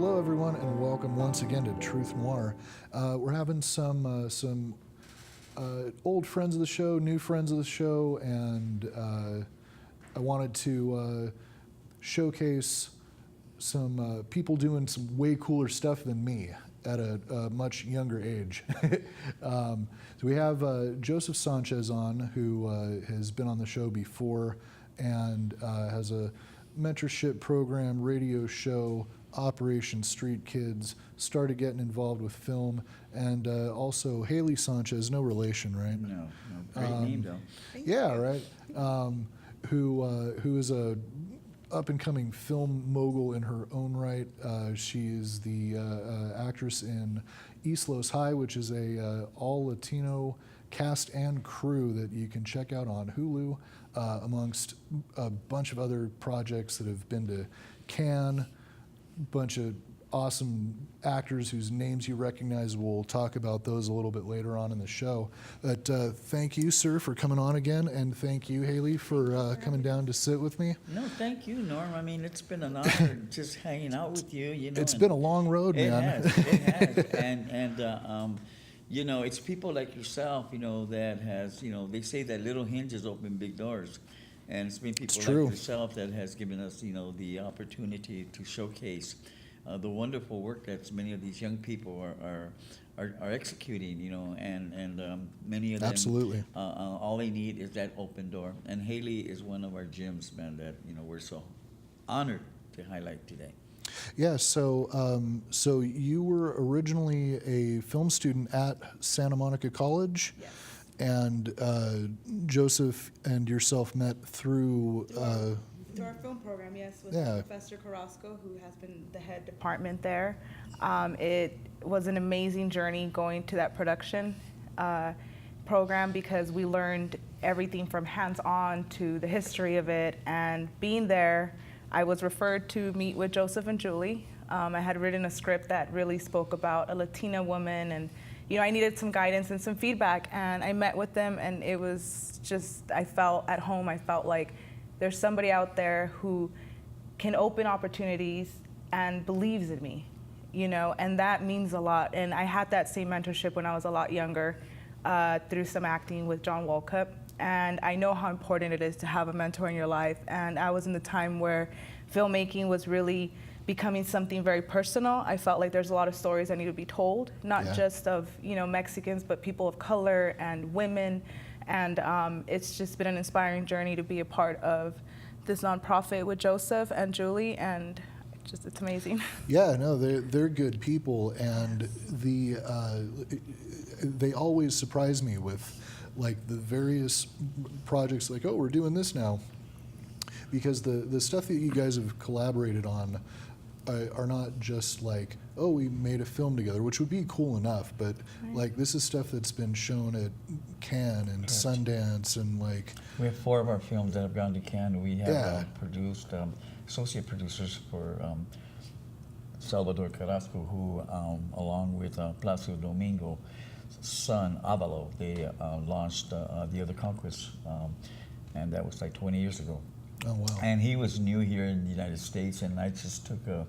Hello, everyone, and welcome once again to Truth Noir. We're having some old friends of the show, new friends of the show, and I wanted to showcase some people doing some way cooler stuff than me at a much younger age. So we have Josof Sanchez on, who has been on the show before and has a mentorship program, radio show, Operation Street Kids, started getting involved with film, and also Haylee Sanchez, no relation, right? No. Great name, though. Yeah, right. Who is a up-and-coming film mogul in her own right. She is the actress in East Los High, which is a all-Latino cast and crew that you can check out on Hulu, amongst a bunch of other projects that have been to Cannes, bunch of awesome actors whose names you recognize. We'll talk about those a little bit later on in the show. But thank you, sir, for coming on again, and thank you, Haylee, for coming down to sit with me. No, thank you, Norm. I mean, it's been an honor just hanging out with you. You know, It's been a long road, man. It has. And you know, it's people like yourself, you know, that has, you know, they say that little hinges open big doors. And it's been people like yourself that has given us, you know, the opportunity to showcase the wonderful work that many of these young people are executing, you know, and many of them, absolutely, all they need is that open door. And Haylee is one of our gems, man, that, you know, we're so honored to highlight today. Yeah, so so you were originally a film student at Santa Monica College. Yes. And Josof and yourself met through Through our film program, yes, with Professor Carrasco, who has been the head department there. It was an amazing journey going to that production program, because we learned everything from hands-on to the history of it. And being there, I was referred to meet with Josof and Julie. I had written a script that really spoke about a Latina woman, and you know, I needed some guidance and some feedback, and I met with them, and it was just, I felt at home. I felt like there's somebody out there who can open opportunities and believes in me, you know, and that means a lot. And I had that same mentorship when I was a lot younger through some acting with John Walkup, and I know how important it is to have a mentor in your life. And I was in the time where filmmaking was really becoming something very personal. I felt like there's a lot of stories that need to be told, not just of, you know, Mexicans, but people of color and women. And it's just been an inspiring journey to be a part of this nonprofit with Josof and Julie, and just, it's amazing. Yeah, no, they're good people, and they always surprise me with like the various projects, like, oh, we're doing this now, because the stuff that you guys have collaborated on are not just like, oh, we made a film together, which would be cool enough, but like this is stuff that's been shown at Cannes and Sundance, and like we have 4 of our films that have gone to Cannes. We have produced associate producers for Salvador Carrasco, who along with Placido Domingo's son Avalo, they launched The Other Conquest, and that was like 20 years ago. Oh, wow. And he was new here in the United States, and I just took a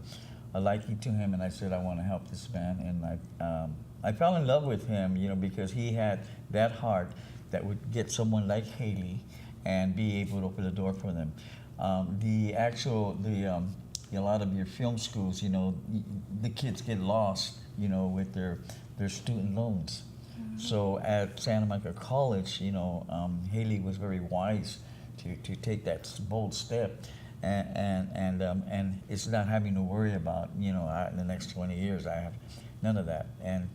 liking to him, and I said, I want to help this man. And I fell in love with him, you know, because he had that heart that would get someone like Haylee and be able to open the door for them. A lot of your film schools, you know, the kids get lost, you know, with their student loans. Mm-hmm. So at Santa Monica College, you know, Haylee was very wise to take that bold step, and it's not having to worry about, you know, in the next 20 years I have none of that. And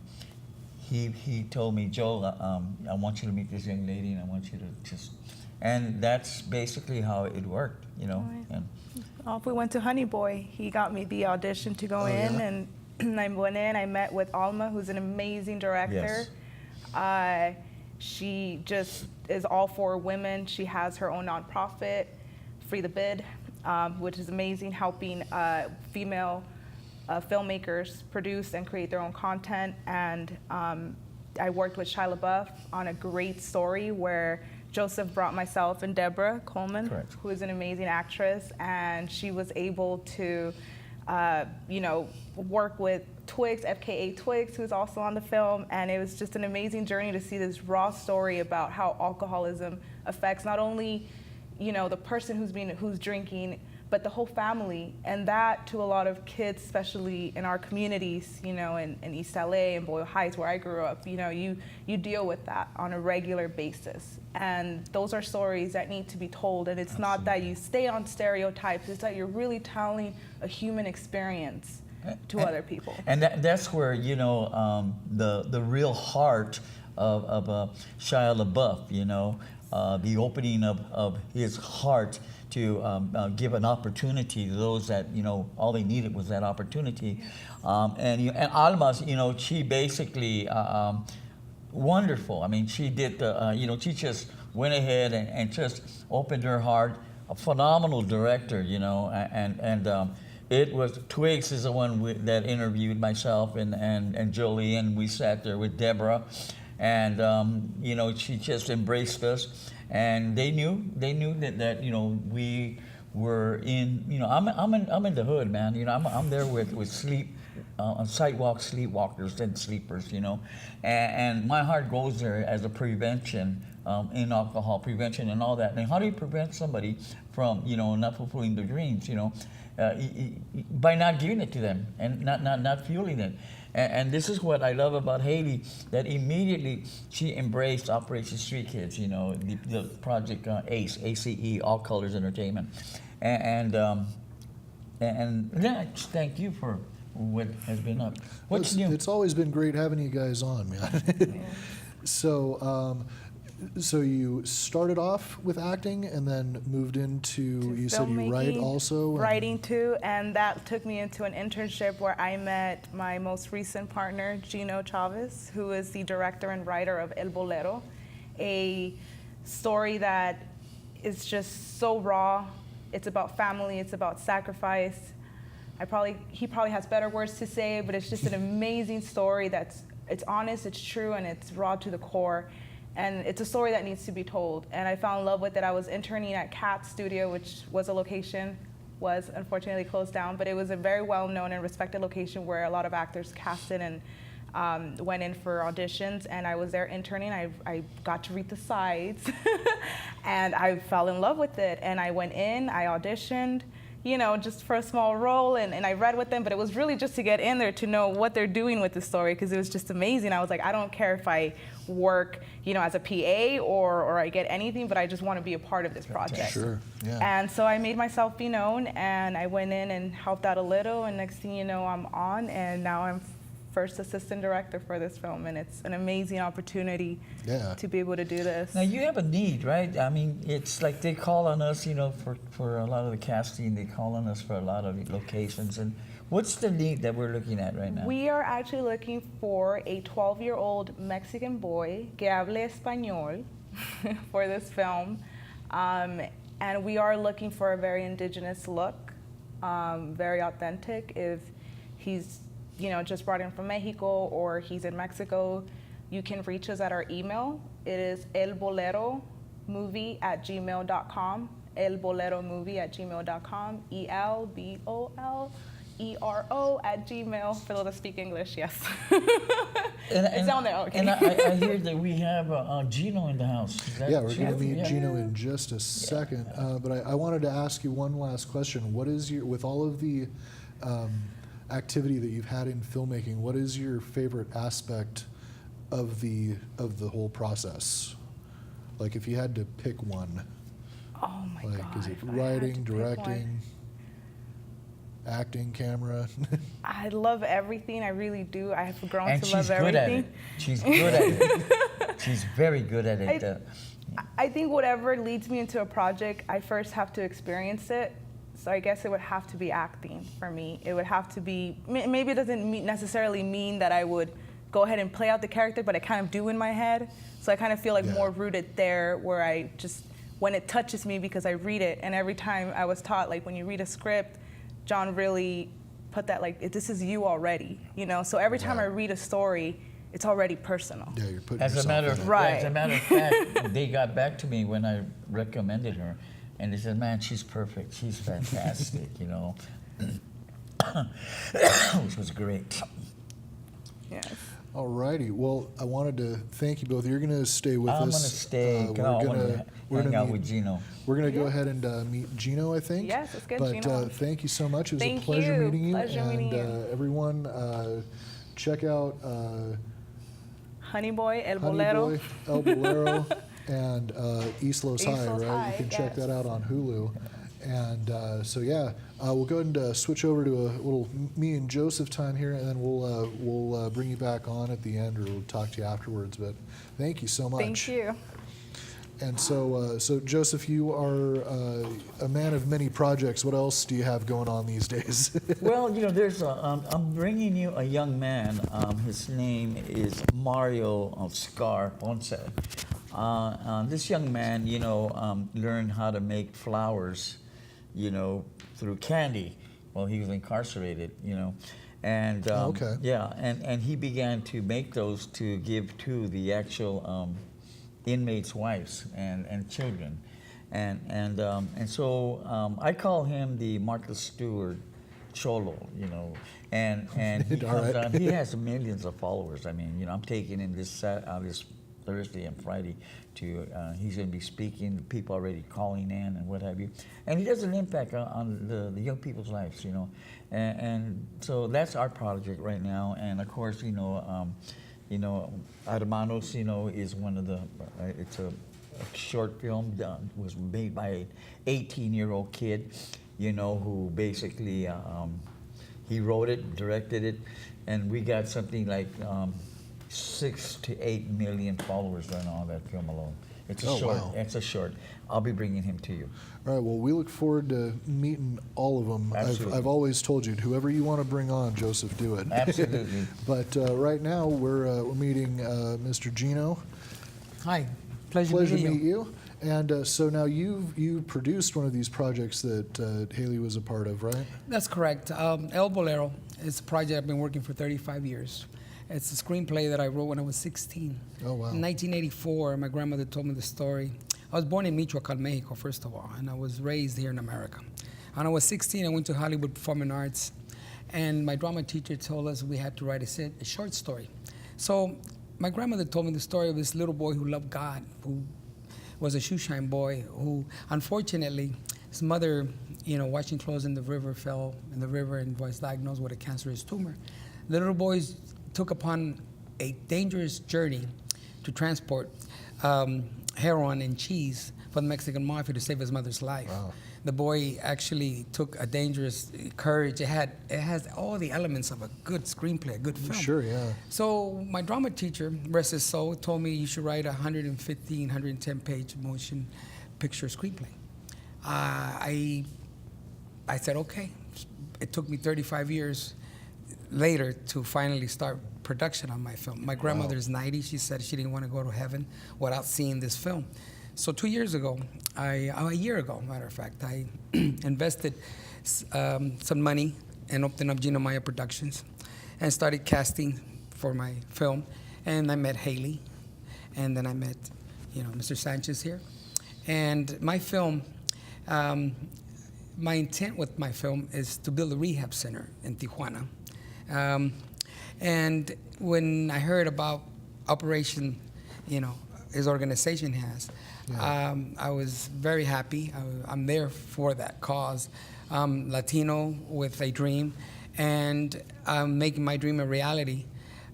he told me, Joe, I want you to meet this young lady, and I want you to just, and that's basically how it worked, you know. Right. And we went to Honey Boy. He got me the audition to go in, and I went in. I met with Alma, who's an amazing director. Yes. She just is all for women. She has her own nonprofit, Free the Bid, which is amazing, helping female filmmakers produce and create their own content. And I worked with Shia LaBeouf on a great story where Josof brought myself and Deborah Coleman, Correct. who is an amazing actress, and she was able to work with Twix, FKA Twix, who's also on the film, and it was just an amazing journey to see this raw story about how alcoholism affects not only, the person who's drinking, but the whole family, and that to a lot of kids, especially in our communities, in East LA and Boyle Heights, where I grew up, you deal with that on a regular basis. And those are stories that need to be told, and it's Absolutely. not that you stay on stereotypes, it's that you're really telling a human experience to other people. And that's where, the real heart of Shia LaBeouf, the opening of his heart to give an opportunity to those that, all they needed was that opportunity. And Alma's, she basically, wonderful. I mean, she did she just went ahead and just opened her heart. A phenomenal director, and it was, Twigs is the one that interviewed myself and Jolie, and we sat there with Deborah, and she just embraced us. And they knew that we were in, I'm in the hood, man. I'm there with sidewalk sleepwalkers and sleepers, and my heart goes there as a prevention in alcohol prevention and all that. And how do you prevent somebody from not fulfilling their dreams? By not giving it to them and not fueling it. And this is what I love about Haylee, that immediately she embraced Operation Street Kids, the project ACE, ACE, All Colors Entertainment. And yeah, just thank you for what has been up. What's new? It's always been great having you guys on, man. Yeah. So you started off with acting and then moved into, you said you write filmmaking, also? Writing too, and that took me into an internship where I met my most recent partner, Gino Chavez, who is the director and writer of El Bolero, a story that is just so raw. It's about family, it's about sacrifice. He probably has better words to say, but it's just an amazing story it's honest, it's true, and it's raw to the core. And it's a story that needs to be told. And I fell in love with it. I was interning at Cat Studio, which was unfortunately closed down, but it was a very well-known and respected location where a lot of actors casted and went in for auditions. And I was there interning. I got to read the sides, and I fell in love with it. And I went in, I auditioned, just for a small role, and I read with them, but it was really just to get in there to know what they're doing with the story, because it was just amazing. I was like, I don't care if I work, as a PA or I get anything, but I just want to be a part of this project. Sure, yeah. And so I made myself be known, and I went in and helped out a little, and next thing you know, I'm on, and now I'm first assistant director for this film, and it's an amazing opportunity to be able to do this. Now you have a need, right? I mean, it's like they call on us, for a lot of the casting, they call on us for a lot of locations. And what's the need that we're looking at right now? We are actually looking for a 12-year-old Mexican boy, que hable español, for this film. And we are looking for a very indigenous look, very authentic. If he's just brought in from Mexico or he's in Mexico, you can reach us at our email. It is elboleromovie@gmail.com, elboleromovie@gmail.com, ELBOLERO@gmail, for those that speak English, yes. It's down there, okay. And I hear that we have Gino in the house. Is that Yeah, we're true? going to meet Gino in just a second. But I wanted to ask you one last question. What is with all of the activity that you've had in filmmaking, what is your favorite aspect of the whole process? Like, if you had to pick one. Oh my God. Is it if I had writing, to pick directing, one. acting, camera? I love everything. I really do. I have grown And to she's love good everything. at it. She's good at it. She's very good at it. I think whatever leads me into a project, I first have to experience it. So I guess it would have to be acting for me. It would have to be, maybe it doesn't necessarily mean that I would go ahead and play out the character, but I kind of do in my head. So I kind of feel like more rooted there, where I just, when it touches me because I read it, and every time I was taught, like when you read a script, John really put that, like, this is you already, So every time I read a story, it's already personal. Yeah, you're putting As a yourself matter in of it. Right. As a matter of fact, they got back to me when I recommended her, and they said, "Man, she's perfect. She's fantastic." which was great. Yes. All righty. Well, I wanted to thank you both. You're going to stay with us. I'm going to stay. I want to hang out with Gino. We're going to go ahead and meet Gino, I think. Yes, it's good, but, Gino. Thank you so much. It was Thank a pleasure you. meeting you. Pleasure meeting you. Everyone, check out Honey Boy, El Honey Bolero. Boy, El Bolero, and Islos High, Islos right? High, You can check yes. that out on Hulu. And so yeah, we'll go ahead and switch over to a little me and Joseph time here, and then we'll bring you back on at the end, or we'll talk to you afterwards. But thank you so much. Thank you. And so, Joseph, you are a man of many projects. What else do you have going on these days? Well, there's I'm bringing you a young man. His name is Mario Scar Ponce. This young man, learned how to make flowers, through candy while he was incarcerated, and okay. yeah, and he began to make those to give to the actual inmates' wives and children, and so I call him the Martha Stewart Cholo, and he comes right. on. He has millions of followers. I mean, I'm taking him this Thursday and Friday to he's going to be speaking. People already calling in and what have you, and he does an impact on the young people's lives, and so that's our project right now. And of course, Hermanos, is one of the, it's a short film done, was made by an 18-year-old kid, who basically, he wrote it, directed it, and we got something like 6 to 8 million followers on that film alone. It's a short. Wow. It's a short. I'll be bringing him to you. All right. Well, we look forward to meeting all of them. Absolutely. I've always told you, whoever you want to bring on, Joseph, do it. Absolutely. But right now we're meeting Mr. Gino. Hi, pleasure To meeting meet you. And so now you produced one of these projects that Haylee was a part of, right? That's correct. El Bolero is a project I've been working for 35 years. It's a screenplay that I wrote when I was 16. Oh, wow. In 1984, my grandmother told me the story. I was born in Michoacan, Mexico, first of all, and I was raised here in America. When I was 16, I went to Hollywood Performing Arts, and my drama teacher told us we had to write a short story. So my grandmother told me the story of this little boy who loved God, who was a shoeshine boy, who unfortunately, his mother, washing clothes in the river, fell in the river and was diagnosed with a cancerous tumor. The little boy took upon a dangerous journey to transport heroin and cheese for the Mexican mafia to save his mother's life. Wow. The boy actually took a dangerous courage. It has all the elements of a good screenplay, a good film. Sure, yeah. So my drama teacher, rest his soul, told me you should write a 115, 110-page motion picture screenplay. I said, okay. It took me 35 years later to finally start production on my film. My grandmother is 90. She said she didn't want to go to heaven without seeing this film. So 2 years ago, a year ago, matter of fact, I invested some money and opened up Gino Maya Productions and started casting for my film. And I met Haylee, and then I met, Mr. Sanchez here. And my film, my intent with my film is to build a rehab center in Tijuana. And when I heard about Operation, his organization has, I was very happy. I'm there for that cause. Latino with a dream, and I'm making my dream a reality.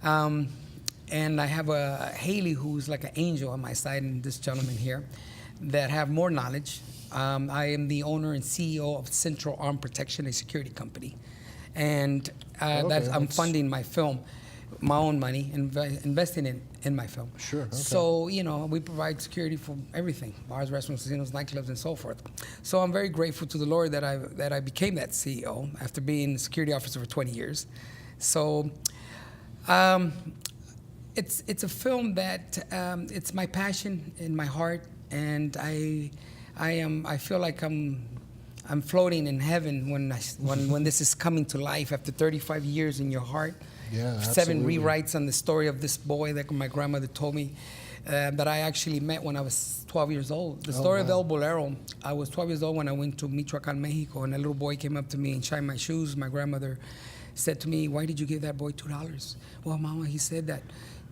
And I have a Haylee who's like an angel on my side, and this gentleman here that have more knowledge. I am the owner and CEO of Central Arm Protection, a security company. And I'm funding my film, my own money, investing in my film. Sure. Okay. So, we provide security for everything, bars, restaurants, casinos, nightclubs, and so forth. So I'm very grateful to the Lord that I became that CEO after being a security officer for 20 years. So it's a film that it's my passion in my heart, and I feel like I'm floating in heaven when this is coming to life after 35 years in your heart. Yeah, 7 absolutely. rewrites on the story of this boy that my grandmother told me. that I actually met when I was 12 years old. The story of El Bolero, I was 12 years old when I went to Michoacan, Mexico, and a little boy came up to me and shined my shoes. My grandmother said to me, "Why did you give that boy $2? Well, Mama, he said that,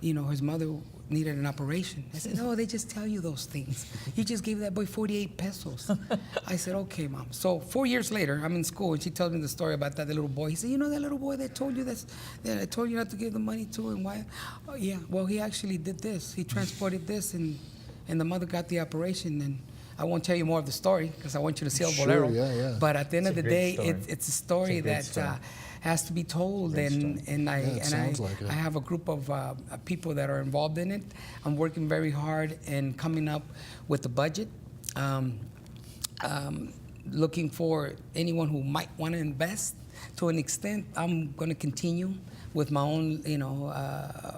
his mother needed an operation. I said, "No, they just tell you those things. You just gave that boy 48 pesos. I said, "Okay, Mom." So 4 years later, I'm in school, and she tells me the story about that little boy. He said, that little boy that told you that I told you not to give the money to, and why? Oh, yeah, well, he actually did this. He transported this, and the mother got the operation, and I won't tell you more of the story because I want you to see El Bolero. Yeah. But at the end of the day, story. it's a story that has to be told, and I have a group of people that are involved in it. I'm working very hard and coming up with the budget. Looking for anyone who might want to invest. To an extent, I'm going to continue with my own,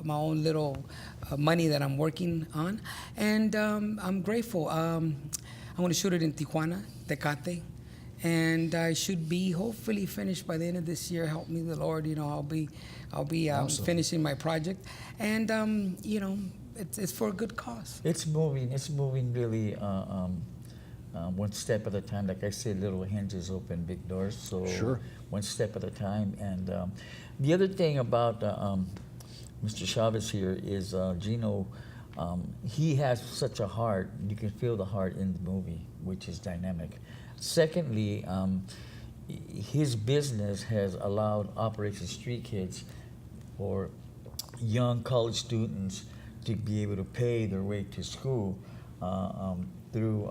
my own little money that I'm working on, and I'm grateful. I'm going to shoot it in Tijuana, Tecate. And I should be hopefully finished by the end of this year. Help me, the Lord. I'll be Awesome. finishing my project, and it's for a good cause. It's moving. It's moving really one step at a time. Like I said, little hinges open big doors. So Sure. one step at a time. And the other thing about Mr. Chavez here is Gino. He has such a heart. You can feel the heart in the movie, which is dynamic. Secondly, his business has allowed Operation Street Kids for young college students to be able to pay their way to school through.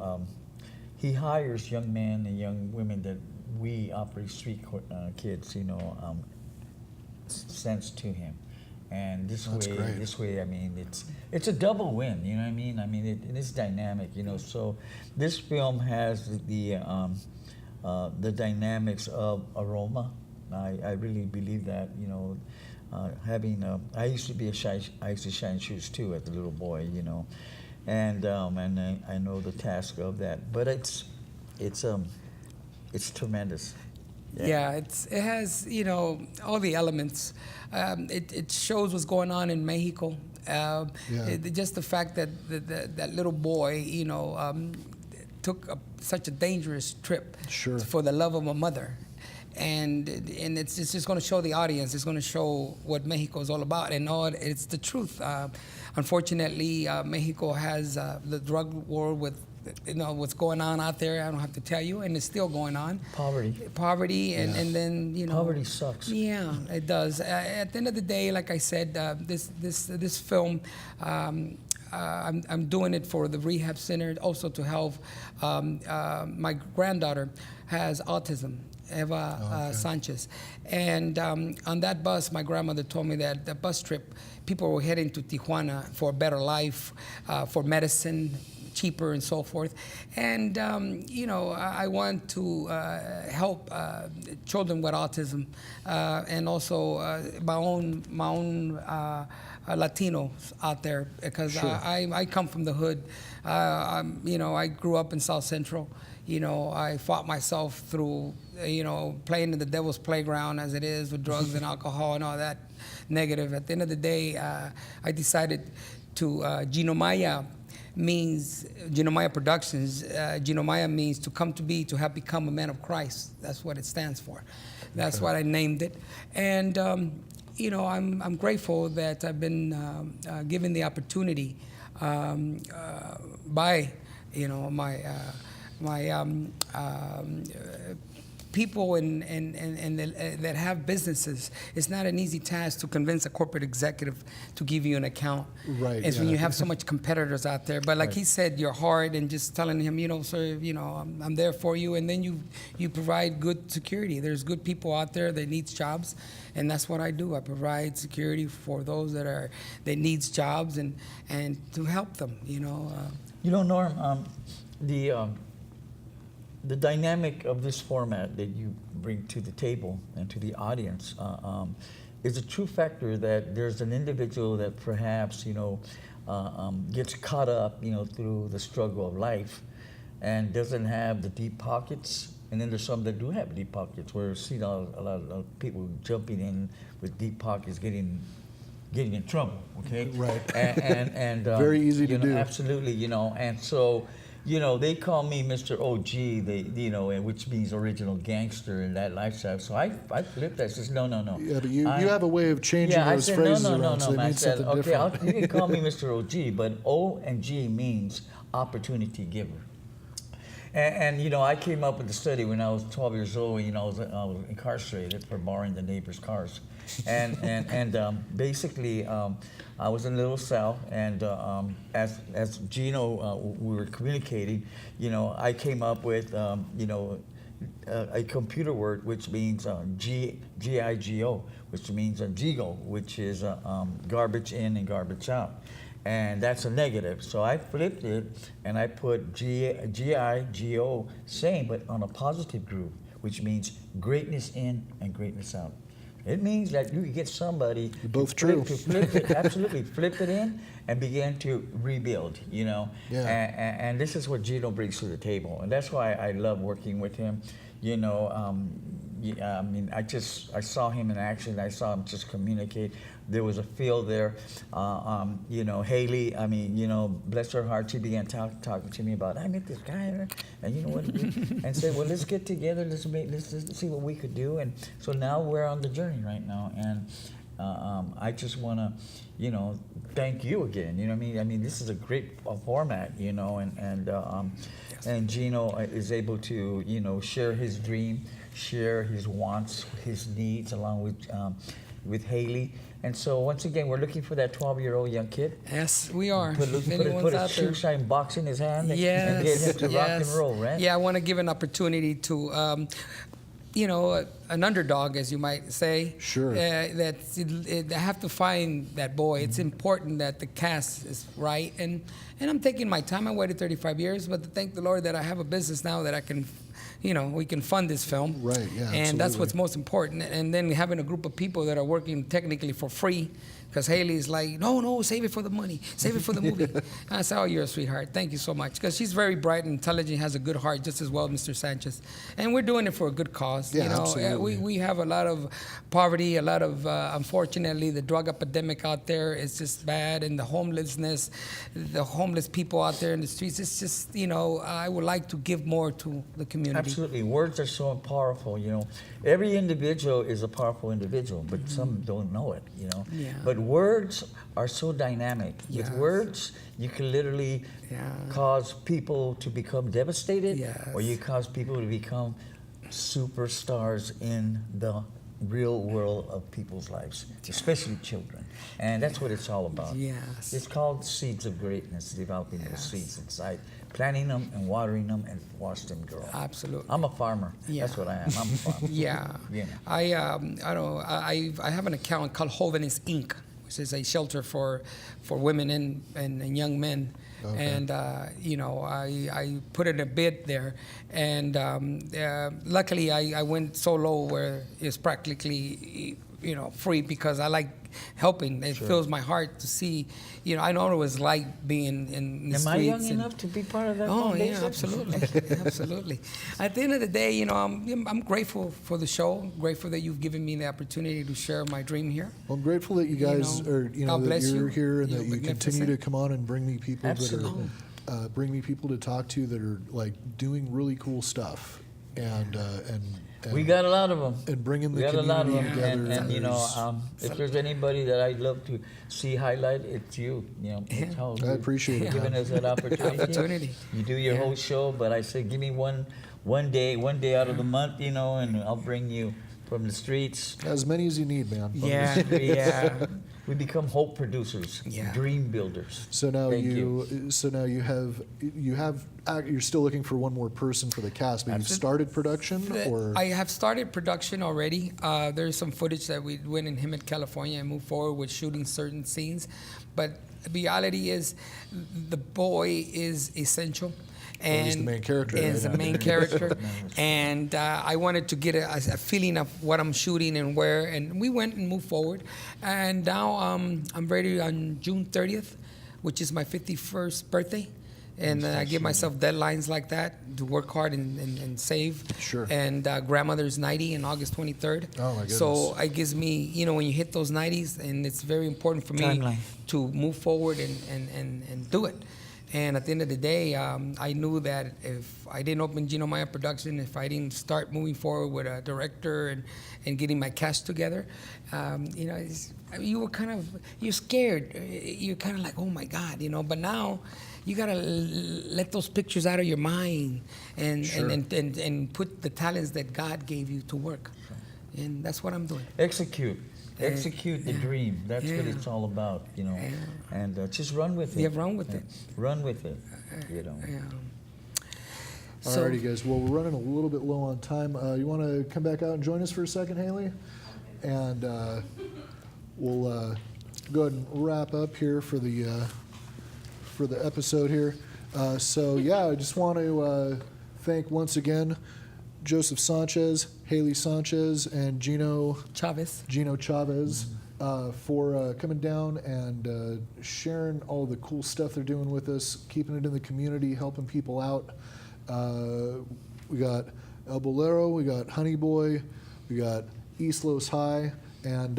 He hires young men and young women that we Operation Street Kids, sends to him. And That's great. this way, I mean, it's a double win. You know what I mean? I mean, it is dynamic. So this film has the dynamics of aroma. I really believe that. Having I used to be I used to shine shoes too as a little boy. And I know the task of that. But it's tremendous. Yeah, it has all the elements. It shows what's going on in Mexico. Just the fact that that little boy, took such a dangerous trip for the love of a mother, and it's just going to show the audience. It's going to show what Mexico is all about, and it's the truth. Unfortunately, Mexico has the drug war with. What's going on out there, I don't have to tell you, and it's still going on. Poverty, and then poverty sucks. Yeah, it does. At the end of the day, like I said, this film, I'm doing it for the rehab center, also to help. My granddaughter has autism, Eva Sanchez, and on that bus, my grandmother told me that the bus trip, people were heading to Tijuana for a better life, for medicine. Cheaper and so forth, and I want to help children with autism, and also my own Latinos out there, because I come from the hood. I grew up in South Central. I fought myself through playing in the devil's playground as it is with drugs and alcohol and all that negative. At the end of the day, I decided to Gino Productions. Gino Maya means to come to be, to have become a man of Christ. That's what it stands for. That's what I named it. And I'm grateful that I've been given the opportunity by my people and that have businesses. It's not an easy task to convince a corporate executive to give you an account. Right. It's when you have so much competitors out there. But like he said, your heart, and just telling him, sir, I'm there for you, and then you provide good security. There's good people out there that needs jobs, and that's what I do. I provide security for those that needs jobs and to help them. Norm, the dynamic of this format that you bring to the table and to the audience is a true factor that there's an individual that perhaps gets caught up through the struggle of life and doesn't have the deep pockets, and then there's some that do have deep pockets, where a lot of people jumping in with deep pockets, getting getting in trouble. Okay. Right. And Very easy to do. Absolutely. And so. They call me Mr. OG, which means original gangster in that lifestyle. So I flipped that. I says, no. Yeah, but you have a way of changing those phrases around, so they mean something different. You can call me Mr. OG, but O and G means opportunity giver. And I came up with the study when I was 12 years old. I was incarcerated for borrowing the neighbors' cars, and basically I was in a little cell, and as Gino we were communicating, I came up with a computer word which means GIGO, which means GIGO, which is garbage in and garbage out. And that's a negative. So I flipped it and I put GIGO, same, but on a positive groove, which means greatness in and greatness out. It means that you get somebody both true. To flip it, absolutely, flip it in and begin to rebuild, Yeah. And this is what Gino brings to the table. And that's why I love working with him. I saw him in action. I saw him just communicate. There was a feel there. Haylee, bless her heart, she began talking to me about, I met this guy, and you know what, and said, well, let's get together, let's see what we could do. And so now we're on the journey right now. And I just want to, thank you again. You know what I mean? This is a great format, and Gino is able to, share his dream, share his wants, his needs, along with Haylee. And so once again, we're looking for that 12-year-old young kid. Yes, we are. Put a shoe shine box in his hand and get him to rock and roll, right? Yeah, I want to give an opportunity to, an underdog, as you might say. Sure. I have to find that boy. It's important that the cast is right. And I'm taking my time. I waited 35 years, but thank the Lord that I have a business now that I can, we can fund this film. Right, yeah, And absolutely. that's what's most important. And then having a group of people that are working technically for free, because Haylee's like, no, save it for the money, save it for the movie. I said, oh, you're a sweetheart. Thank you so much. Because she's very bright and intelligent, has a good heart, just as well as Mr. Sanchez. And we're doing it for a good cause. Yeah, absolutely. We have a lot of poverty, a lot of, unfortunately, the drug epidemic out there is just bad, and the homelessness, the homeless people out there in the streets. It's just, I would like to give more to the community. Absolutely. Words are so powerful, Every individual is a powerful individual, but some don't know it, Yeah. But words are so dynamic. Yes. With words, you can literally cause people to become devastated, Yes. or you cause people to become superstars in the real world of people's lives, especially children. And that's what it's all about. Yes. It's called seeds of greatness, developing those seeds inside, planting them and watering them and watch them grow. Absolutely. I'm a farmer. Yeah. That's what I am. I'm a farmer. Yeah. Yeah. I have an account called Holiness Inc., which is a shelter for women and young men. Okay. And I put in a bid there, and luckily I went so low where it's practically free, because I like helping. It fills my heart to see. I know what it was like being in the Am streets. I young enough to be part of that Oh foundation? yeah, absolutely, absolutely. At the end of the day, I'm grateful for the show. Grateful that you've given me the opportunity to share my dream here. Well, I'm grateful that you guys are, God that bless you're you. here and You're that you continue to magnificent. come on and bring me people Absolutely. that are, bring me people to talk to that are like doing really cool stuff, and We got a lot of them. and bringing We the got a lot of community them. together. And if there's anybody that I'd love to see highlight, it's you. It's how I appreciate it. giving us that opportunity. You do your whole show, but I say, give me one day out of the month, and I'll bring you from the streets. As many as you need, man. Yeah, yeah. We become hope producers, Yeah. dream builders. So now Thank you're still looking for one more person for the cast, but you've started production, or I have started production already. There's some footage that we went in Hemet, California, and moved forward with shooting certain scenes. But the reality is, the boy is essential. And he's the main character, Is right? the main character, and I wanted to get a feeling of what I'm shooting and where, and we went and moved forward. And now I'm ready on June 30th, which is my 51st birthday. And I give myself deadlines like that to work hard and save. Sure. And grandmother's 90 on August 23rd. Oh, my goodness. So it gives me, you know, when you hit those 90s, and it's very important for me Timeline. to move forward and do it. And at the end of the day, I knew that if I didn't open Gino Maya Production, if I didn't start moving forward with a director and getting my cast together, you know, you're scared. You're kind of like, oh my God, you know. But now, you gotta let those pictures out of your mind and Sure. and put the talents that God gave you to work. And that's what I'm doing. Execute the dream. That's what Yeah. it's all about, you know. And just run with it. Yeah, run with it. Run with it, you know. Yeah. Alrighty, guys. Well, we're running a little bit low on time. You want to come back out and join us for a second, Haylee? And we'll go ahead and wrap up here for the episode here. So yeah, I just want to thank once again Josof Sanchez, Haylee Sanchez, and Gino Chavez for coming down and sharing all the cool stuff they're doing with us, keeping it in the community, helping people out. We got El Bolero, we got Honey Boy, we got East Los High, and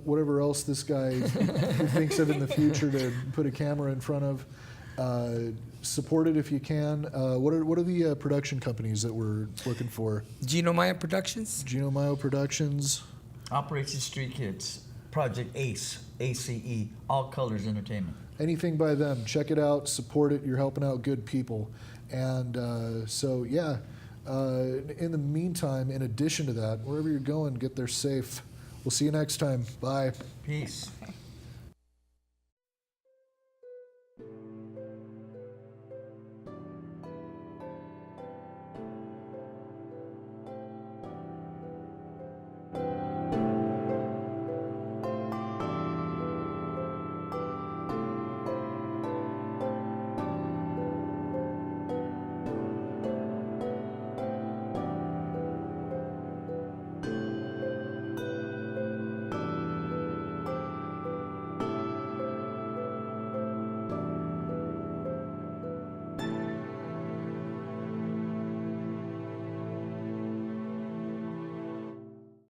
whatever else this guy thinks of in the future to put a camera in front of. Support it if you can. What are the production companies that we're looking for? Gino Maya Productions. Gino Maya Productions. Operation Street Kids, Project ACE, ACE, All Colors Entertainment. Anything by them, check it out, support it. You're helping out good people. And so, yeah, in the meantime, in addition to that, wherever you're going, get there safe. We'll see you next time. Bye. Peace.